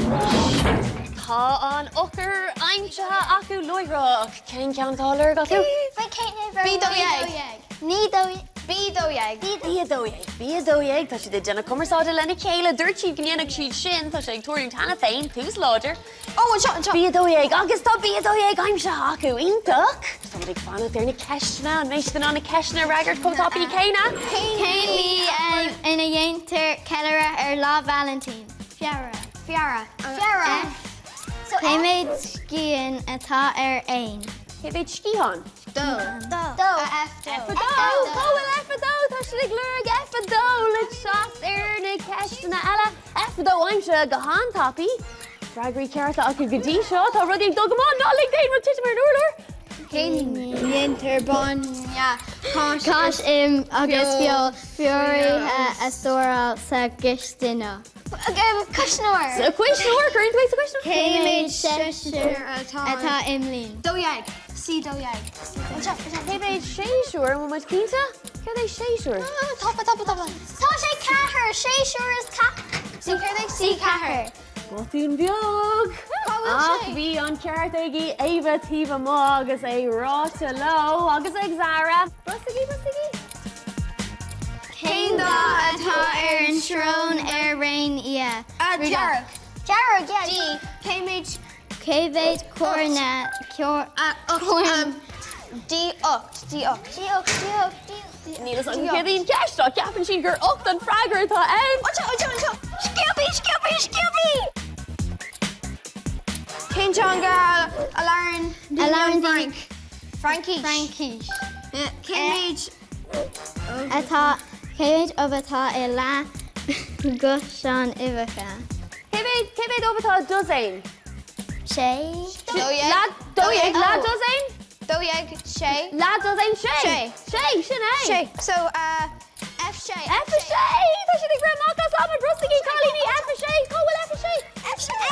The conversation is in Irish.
Tá an ochar aimse acu loireach. Cén ceann gálar gacu? Bíadóiag, tá si de denna cumarsáide lena chéile dúirtí gníanach siad sin tá sé ag túirún tanna féin tús láidir. Bíadóiag, agus tá bíadóiag aimse acu ionach. Tá ag fanna ar na ceistena an méistan an na ceistena ragart comtápaí céine. Céimí ina dhéantar ceile lá Valentine. Fiara. Céimid scían atá aon. Cébéid scíán? Efadó. Efadó, tá si ag lurig efadó le seach ar na ceistena eile. Efadó aimse go hátapaí. Dragaí cearta acu go dtí seo, tá rudí dogamán ná le déon mar tiite mar úlár. Céimí dhéantar bon cáis im agus fiorithe a stóráil sa gistine. Cuisnóir. Sa cuisnóir, chuirn tú sa cuisnóir? Céimid seisiúr atá imlín. Cébéid séisiúr mo muid cínta? Céad é séisiúr? Tá sé cethir, séisiúr is cethir. Botún beag! Ach bhí an ceart agi éha tíomh má agus é ráta lo agus ag Zara. Brosigi. Céim dá atá ar an trón ar raon ia. Jarrod, yeah. Céimid córna Nílas an chéadín ceistá ceapan sin gur 8 an freigar tá ann. Skilby! Kinchanga, Alarin, Frankie. Cambridge. atá céimid atá i lá go seán uibhecha. Cébéid óbatá dozain. Sé Dóiag lá dozain? Shay. Lá dozain sé. Shay. Sin é. Shay. So, F Shay. F a sé! Tá si ag raibh máchas am an brostigí cálíní F a sé. Cóhfuil F a sé? F Shay.